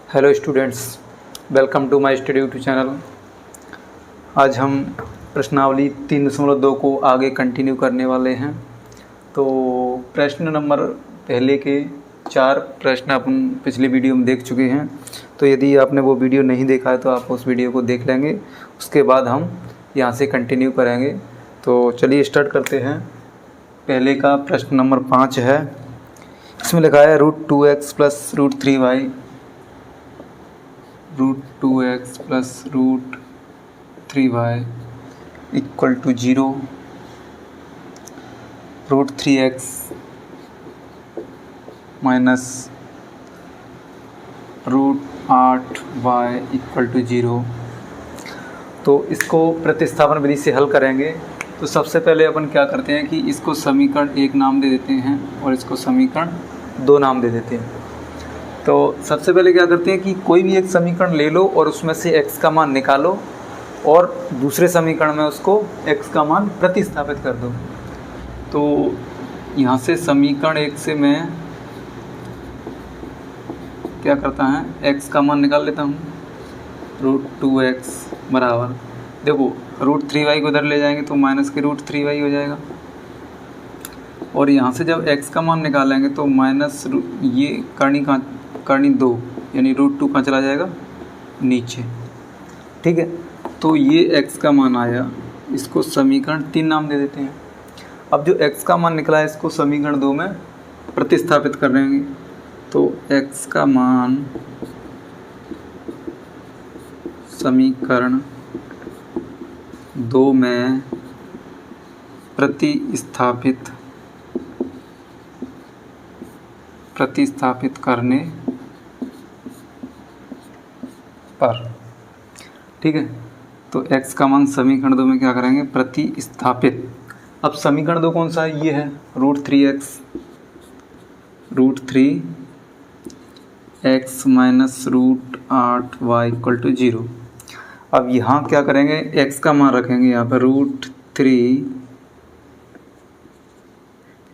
Hello students, welcome to my study YouTube channel. आज हम प्रश्नावली 3.2 को आगे कंटिन्यू करने वाले हैं। तो प्रश्न नंबर पहले के 4 प्रश्न अपन पिछली वीडियो में देख चुके हैं। तो यदि आपने वो वीडियो नहीं देखा है तो आप उस वीडियो को देख लेंगे, उसके बाद हम यहाँ से कंटिन्यू करेंगे। तो चलिए स्टार्ट करते हैं। पहले का प्रश्न नंबर 5 है। इसमें लिखा है √2x + √3y √2x + √3y = 0, √3x - √8y = 0। तो इसको प्रतिस्थापन विधि से हल करेंगे। तो सबसे पहले अपन क्या करते हैं कि इसको समीकरण 1 नाम दे देते हैं और इसको समीकरण 2 नाम दे देते हैं। तो सबसे पहले क्या करते हैं कि कोई भी एक समीकरण ले लो और उसमें से x का मान निकालो और दूसरे समीकरण में उसको x का मान प्रतिस्थापित कर दो। तो यहाँ से समीकरण 1 से मैं क्या करता है, x का मान निकाल लेता हूँ। √2x बराबर, देखो √3y को उधर ले जाएंगे तो माइनस के √3y हो जाएगा। और यहाँ से जब x का मान निकालेंगे तो माइनस ये करनी 2 यानी √2 कहाँ चला जाएगा, नीचे। ठीक है, तो ये x का मान आया, इसको समीकरण 3 नाम दे देते हैं। अब जो x का मान निकला है इसको समीकरण 2 में प्रतिस्थापित कर देंगे। तो x का मान समीकरण 2 में प्रतिस्थापित करने पर, ठीक है। तो x का मान समीकरण 2 में क्या करेंगे, प्रतिस्थापित। अब समीकरण 2 कौन सा है, ये है √3x - √8y = 0। अब यहाँ क्या करेंगे, x का मान रखेंगे यहाँ पर √3,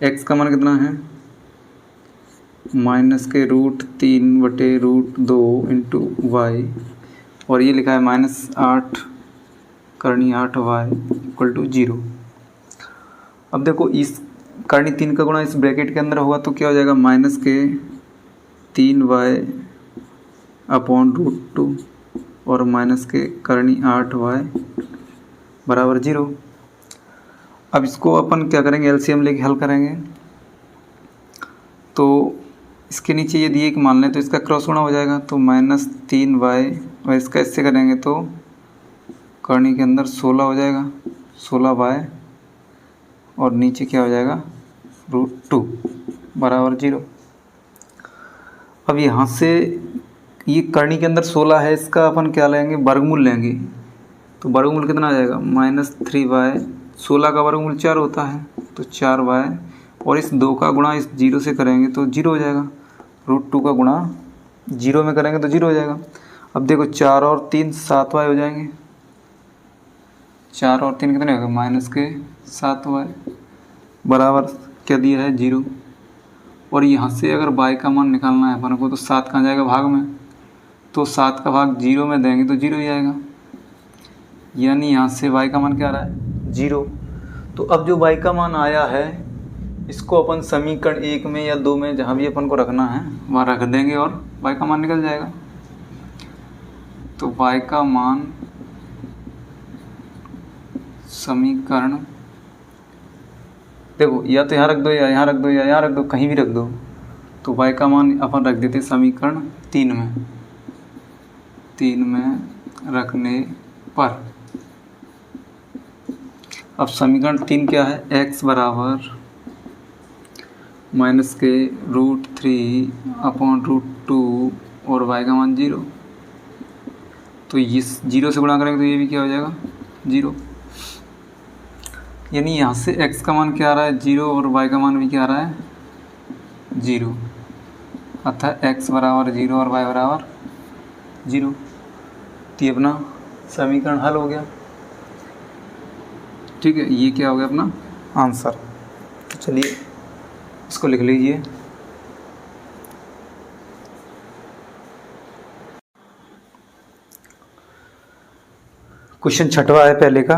x का मान कितना है, माइनस के √3/√2 × y, और ये लिखा है -8 करनी 8y = 0। अब देखो इस करनी 3 का गुणा इस ब्रैकेट के अंदर होगा तो क्या हो जाएगा, माइनस के 3y/√2 और माइनस के करनी 8y बराबर 0। अब इसको अपन क्या करेंगे, एलसीएम लेके हल करेंगे। तो इसके नीचे यदि एक मान लें तो इसका क्रॉस गुणा हो जाएगा, तो -3y, और इसका इससे करेंगे तो करनी के अंदर 16 हो जाएगा, 16y, और नीचे क्या हो जाएगा, √2 बराबर 0। अब यहाँ से ये करनी के अंदर 16 है, इसका अपन क्या लेंगे, वर्गमूल लेंगे। तो वर्गमूल कितना आ जाएगा, -3y, 16 का वर्गमूल 4 होता है तो 4y, और इस 2 का गुणा इस 0 से करेंगे तो 0 हो जाएगा। √2 का गुणा 0 में करेंगे तो 0 हो जाएगा। अब देखो 4 और 3 7y हो जाएंगे, 4 और 3 कितने हो गए, माइनस के 7y बराबर क्या दिया है, 0। और यहाँ से अगर y का मान निकालना है अपन को तो 7 कहाँ जाएगा, भाग में, तो 7 का भाग 0 में देंगे तो 0 ही आएगा। यानी यहाँ से y का मान क्या आ रहा है, 0। तो अब जो y का मान आया है इसको अपन समीकरण 1 में या 2 में जहाँ भी अपन को रखना है वहाँ रख देंगे और y का मान निकल जाएगा। तो y का मान समीकरण, देखो या तो यहाँ रख दो या यहाँ रख दो या यहाँ रख दो, कहीं भी रख दो। तो y का मान अपन रख देते समीकरण 3 में रखने पर। अब समीकरण 3 क्या है, x बराबर माइनस के √3/√2 और y का मान 0। तो इस 0 से गुणा करेंगे तो ये भी क्या हो जाएगा, 0। यानी यहाँ से x का मान क्या आ रहा है, 0, और y का मान भी क्या आ रहा है, 0। अतः x बराबर 0 और y बराबर 0। तो ये अपना समीकरण हल हो गया। ठीक है, ये क्या हो गया अपना आंसर। तो चलिए इसको लिख लीजिए। क्वेश्चन छठवा है पहले का,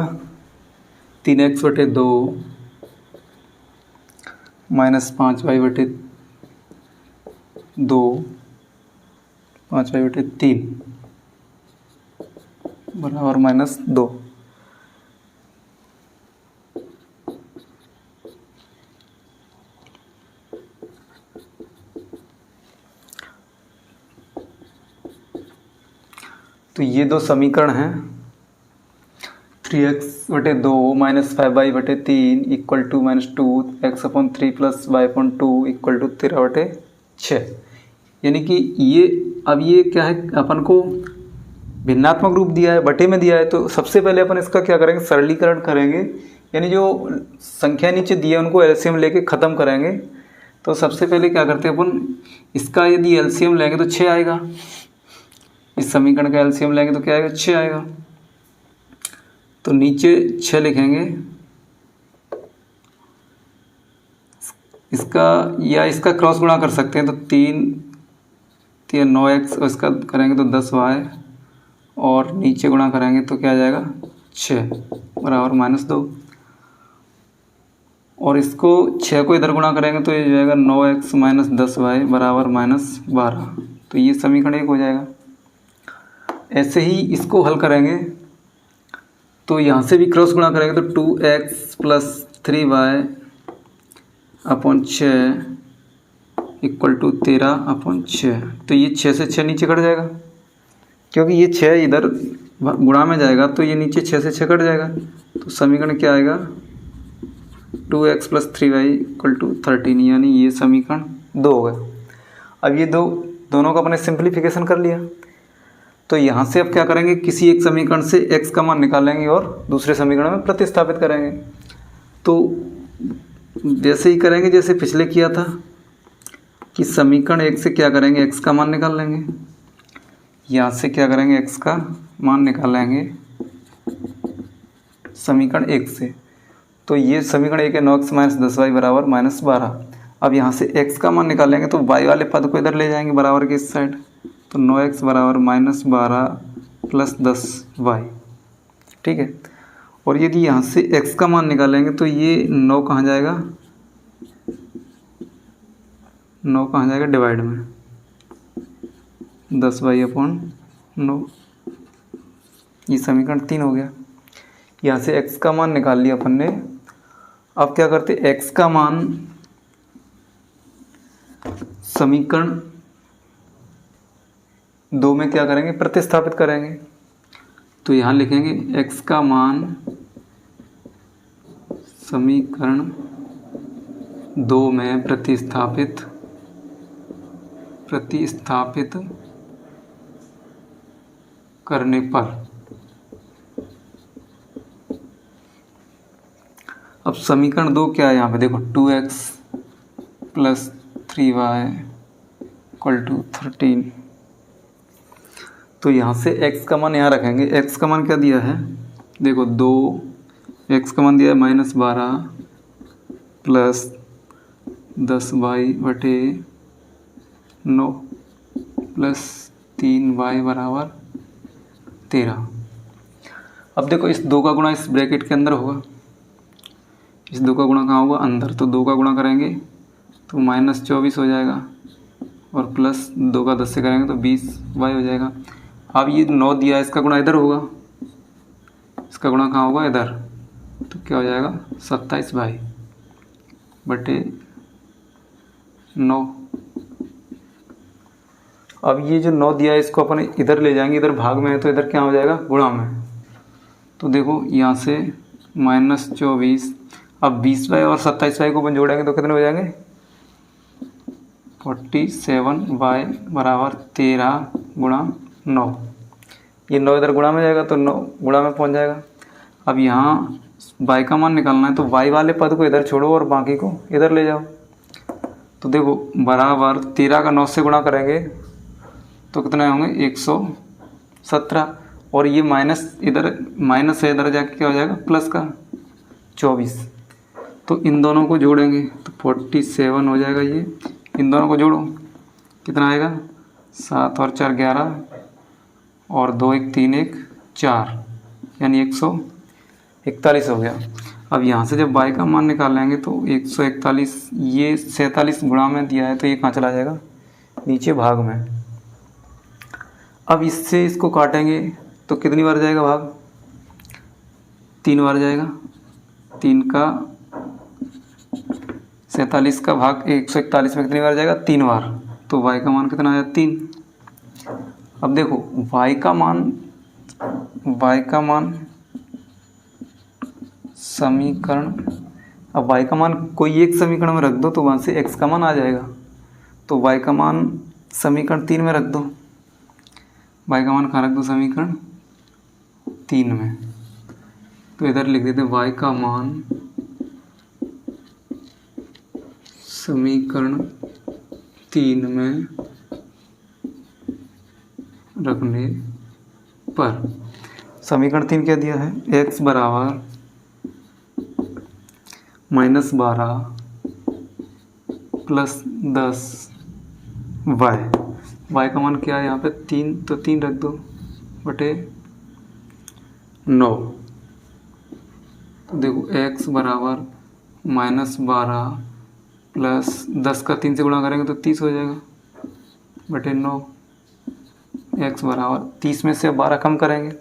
3x/2 माइनस 5y/2 5y/3 बराबर -2। तो ये दो समीकरण हैं, 3x/2 minus 5y/3 equal to -2x/3 plus y/2 equal to 13/6। यानी कि ये अब ये क्या है, अपन को भिन्नात्मक रूप दिया है, बटे में दिया है। तो सबसे पहले अपन इसका क्या करेंगे, सरलीकरण करेंगे, यानी जो संख्या नीचे दी है उनको एलसीएम लेके ख़त्म करेंगे। तो सबसे पहले क्या करते हैं अपन, इसका यदि एलसीएम लेंगे तो 6 आएगा। इस समीकरण का एलसीएम लेंगे तो क्या आएगा, 6 आएगा। तो नीचे 6 लिखेंगे, इसका या इसका क्रॉस गुणा कर सकते हैं। तो 3 9x और इसका करेंगे तो 10y और नीचे गुणा करेंगे तो क्या आ जाएगा 6 बराबर -2। और इसको 6 को इधर गुणा करेंगे तो ये हो जाएगा 9x माइनस 10y बराबर -12। तो ये समीकरण 1 हो जाएगा। ऐसे ही इसको हल करेंगे तो यहाँ से भी क्रॉस गुणा करेंगे तो 2x plus 3y upon 6 equal to 13/6। तो ये 6 से 6 नीचे कट जाएगा, क्योंकि ये 6 इधर गुणा में जाएगा तो ये नीचे 6 से 6 कट जाएगा। तो समीकरण क्या आएगा, 2x plus 3y equal to 13, यानी ये समीकरण 2 हो गया। अब ये दोनों का अपने सिंप्लीफिकेशन कर लिया। तो यहाँ से अब क्या करेंगे, किसी एक समीकरण से x का मान निकालेंगे और दूसरे समीकरण में प्रतिस्थापित करेंगे। तो वैसे ही करेंगे जैसे पिछले किया था कि समीकरण 1 से क्या करेंगे, x का मान निकाल लेंगे। यहाँ से क्या करेंगे, x का मान निकालेंगे समीकरण 1 से। तो ये समीकरण 1 है, 9x माइनस 10y बराबर -12। अब यहाँ से x का मान निकालेंगे तो y वाले पद को इधर ले जाएंगे बराबर के इस साइड। तो 9x बराबर -12 प्लस 10y, ठीक है। और यदि यहाँ से x का मान निकालेंगे तो ये 9 कहाँ जाएगा, 9 कहाँ जाएगा डिवाइड में 10y/9। ये समीकरण 3 हो गया। यहाँ से x का मान निकाल लिया अपन ने। अब क्या करते, x का मान समीकरण 2 में क्या करेंगे, प्रतिस्थापित करेंगे। तो यहाँ लिखेंगे x का मान समीकरण 2 में प्रतिस्थापित करने पर। अब समीकरण 2 क्या है, यहाँ पे देखो 2x plus 3y equal to 13। तो यहाँ से x का मान यहाँ रखेंगे। x का मान क्या दिया है, देखो 2x का मान दिया है -12 प्लस 10y/9 प्लस 3y बराबर 13। अब देखो इस 2 का गुणा इस ब्रैकेट के अंदर होगा, इस 2 का गुणा कहाँ होगा, अंदर। तो 2 का गुणा करेंगे तो -24 हो जाएगा और प्लस 2 का 10 से करेंगे तो 20y हो जाएगा। अब ये 9 दिया है, इसका गुणा इधर होगा, इसका गुणा कहाँ होगा, इधर। तो क्या हो जाएगा 27y/9। अब ये जो 9 दिया है इसको अपन इधर ले जाएंगे, इधर भाग में है तो इधर क्या हो जाएगा, गुणा में। तो देखो यहाँ से -24, अब 20y और 27y को अपन जोड़ेंगे तो कितने हो जाएंगे, 47y बराबर 13 गुणा 9। ये 9 इधर गुणा में जाएगा तो 9 गुणा में पहुंच जाएगा। अब यहाँ y का मान निकालना है तो y वाले पद को इधर छोड़ो और बाकी को इधर ले जाओ। तो देखो बराबर 13 का 9 से गुणा करेंगे तो कितने होंगे, 117। और ये माइनस है, इधर जाके क्या हो जाएगा, प्लस का 24। तो इन दोनों को जोड़ेंगे तो 47 हो जाएगा। ये इन दोनों को जोड़ो कितना आएगा, 7 और 4 11 और 2 1 3 1 4। यानी 141 हो गया। अब यहाँ से जब y का मान निकाल लेंगे तो 141, ये 47 गुणा में दिया है तो ये कहाँ चला जाएगा, नीचे भाग में। अब इससे इसको काटेंगे तो कितनी बार जाएगा भाग, 3 बार जाएगा। 3 का 47 का भाग 141 में कितनी बार जाएगा, 3 बार। तो y का मान कितना आया, 3। अब देखो y का मान समीकरण, अब y का मान कोई एक समीकरण में रख दो तो वहाँ से x का मान आ जाएगा। तो y का मान समीकरण 3 में रख दो, y का मान कहाँ रख दो, समीकरण 3 में। तो इधर लिख देते y का मान समीकरण 3 में रखने पर, समीकरण 3 क्या दिया है, x बराबर -12 प्लस 10 y का मान क्या है यहाँ पे 3, तो 3 रख दो बटे 9। तो देखो x बराबर -12 प्लस 10 का 3 से गुणा करेंगे तो 30 हो जाएगा बटे 9। x बराबर 30 में से 12 कम करेंगे,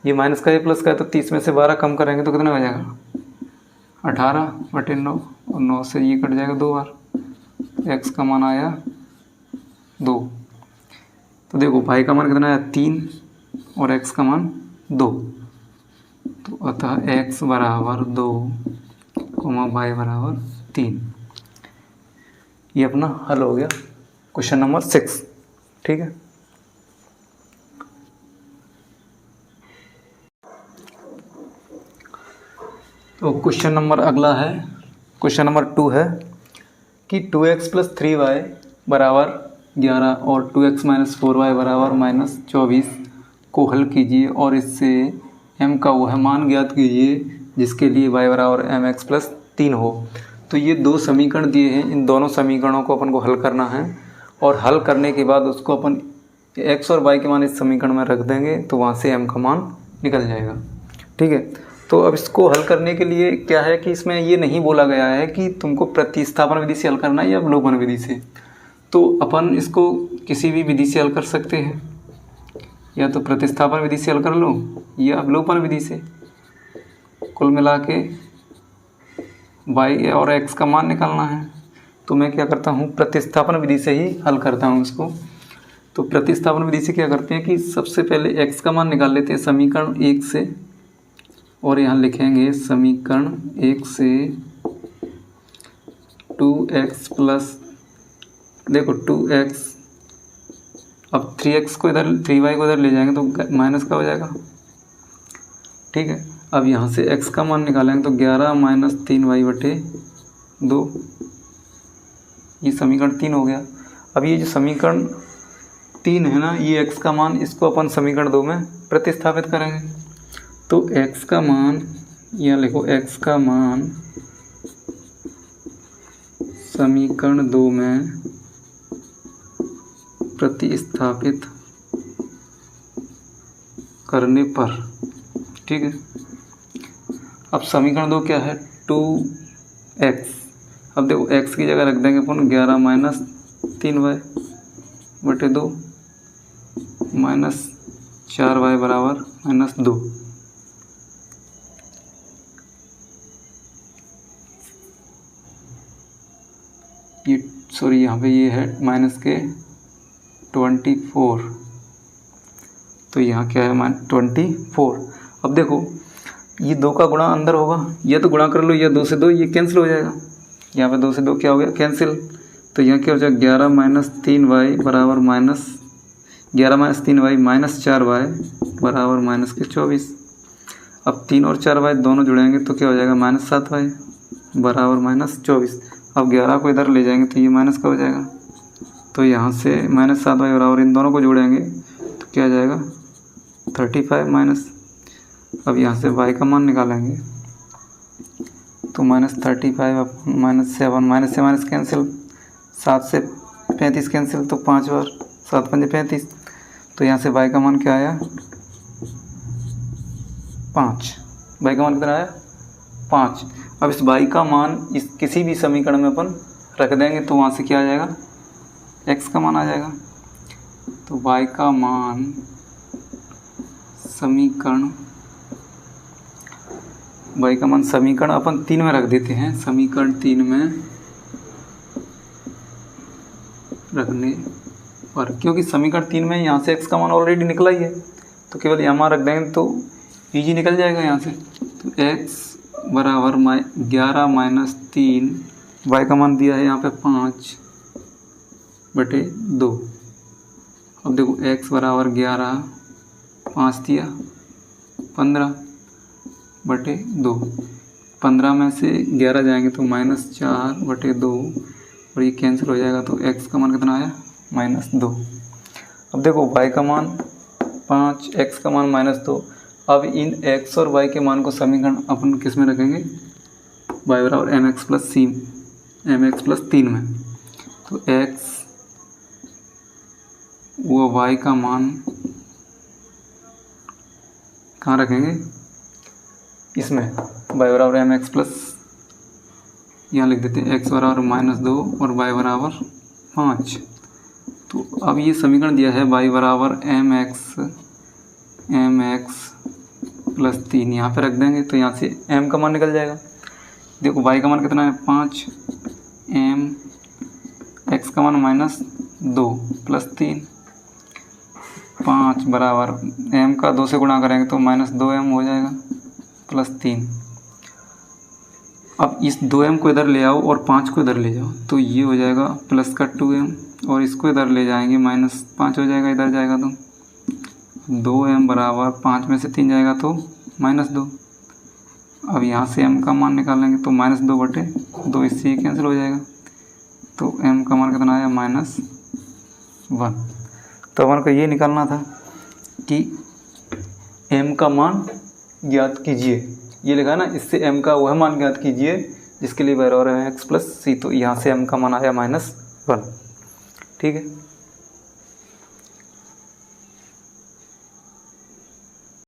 ये माइनस का है प्लस का है, तो 30 में से 12 कम करेंगे तो कितना हो जाएगा, 18 बटे 9, और 9 से ये कट जाएगा 2 बार, x का मान आया 2। तो देखो y का मान कितना आया, 3 और x का मान 2। तो अतः x बराबर 2 y बराबर 3। ये अपना हल हो गया क्वेश्चन नंबर 6। ठीक है। तो क्वेश्चन नंबर अगला है, क्वेश्चन नंबर 2 है कि 2x प्लस 3y बराबर 11 और 2x माइनस 4y बराबर -24 को हल कीजिए और इससे m का वह मान ज्ञात कीजिए जिसके लिए y बराबर mx प्लस 3 हो। तो ये दो समीकरण दिए हैं, इन दोनों समीकरणों को अपन को हल करना है और हल करने के बाद उसको अपन x और y के मान इस समीकरण में रख देंगे तो वहाँ से m का मान निकल जाएगा। ठीक है। तो अब इसको हल करने के लिए क्या है कि इसमें ये नहीं बोला गया है कि तुमको प्रतिस्थापन विधि से हल करना है या अवलोकन विधि से। तो अपन इसको किसी भी विधि से हल कर सकते हैं, या तो प्रतिस्थापन विधि से हल कर लो या अवलोकन विधि से। कुल मिला के y और x का मान निकालना है, तो मैं क्या करता हूँ, प्रतिस्थापन विधि से ही हल करता हूँ इसको। तो प्रतिस्थापन विधि से क्या करते हैं कि सबसे पहले x का मान निकाल लेते हैं समीकरण 1 से, और यहाँ लिखेंगे समीकरण 1 से 2x प्लस, देखो 2x, अब 3x को इधर 3y को इधर ले जाएंगे तो माइनस का हो जाएगा। ठीक है। अब यहाँ से x का मान निकालेंगे तो 11 माइनस 3y बटे 2, ये समीकरण 3 हो गया। अब ये जो समीकरण 3 है ना, ये x का मान, इसको अपन समीकरण 2 में प्रतिस्थापित करेंगे। तो x का मान, यहाँ लिखो x का मान समीकरण 2 में प्रतिस्थापित करने पर, ठीक है। अब समीकरण 2 क्या है, 2x, अब देखो x की जगह रख देंगे अपन 11 माइनस 3y बटे 2 माइनस 4y बराबर -2। ये सॉरी यहाँ पे ये है माइनस के 24, तो यहाँ क्या है 24। अब देखो ये 2 का गुणा अंदर होगा, या तो गुणा कर लो या 2 से 2 ये कैंसिल हो जाएगा। यहाँ पे 2 से 2 क्या हो गया, कैंसिल। तो यहाँ क्या हो जाएगा 11 माइनस 3y बराबर -11 माइनस 3y माइनस 4y बराबर माइनस के 24। अब 3 और 4y दोनों जुड़ेंगे तो क्या हो जाएगा -7y बराबर -24। अब 11 को इधर ले जाएंगे तो ये माइनस का हो जाएगा, तो यहाँ से -7y बराबर इन दोनों को जोड़ेंगे तो क्या आ जाएगा 35 माइनस। अब यहाँ से y का मान निकालेंगे तो -35 -7, माइनस से माइनस कैंसिल, 7 से 35 कैंसिल, तो 5 बार 7 पंजे 35। तो यहाँ से y का मान क्या आया 5, y का मान कितना आया 5। अब इस y का मान इस किसी भी समीकरण में अपन रख देंगे तो वहाँ से क्या आ जाएगा, x का मान आ जाएगा। तो y का मान समीकरण अपन 3 में रख देते हैं। समीकरण 3 में रखने पर, क्योंकि समीकरण 3 में यहाँ से x का मान ऑलरेडी निकला ही है, तो केवल यहाँ रख देंगे तो इजी निकल जाएगा यहाँ से। तो x बराबर 11 माइनस 3, y का मान दिया है यहाँ पे 5/2। अब देखो x बराबर 11, 5 दिया 15/2, 15 में से 11 जाएंगे तो -4/2 और ये कैंसिल हो जाएगा। तो x का मान कितना आया -2। अब देखो y का मान 5, x का मान -2। अब इन x और y के मान को समीकरण अपन किस में रखेंगे, y बराबर mx प्लस 3 में। तो x वो y का मान कहाँ रखेंगे, इसमें y बराबर mx प्लस, यहाँ लिख देते हैं x बराबर -2 और y बराबर 5। तो अब ये समीकरण दिया है y बराबर mx प्लस 3, यहाँ पे रख देंगे तो यहाँ से m का मान निकल जाएगा। देखो y का मान कितना है 5, m, x का मान -2 प्लस 3, 5 बराबर m का 2 से गुणा करेंगे तो -2m हो जाएगा प्लस 3। अब इस 2m को इधर ले आओ और 5 को इधर ले जाओ तो ये हो जाएगा प्लस का 2m, और इसको इधर ले जाएंगे -5 हो जाएगा, इधर जाएगा तो 2m बराबर 5 में से 3 जाएगा तो -2। अब यहाँ से m का मान निकालेंगे तो -2/2, इससे ये कैंसिल हो जाएगा। तो m का मान कितना आया -1। तो अपन को ये निकालना था कि m का मान ज्ञात कीजिए, ये लिखा ना, इससे m का वह मान ज्ञात कीजिए जिसके लिए बराबर है x प्लस c। तो यहाँ से m का मान आया -1। ठीक है।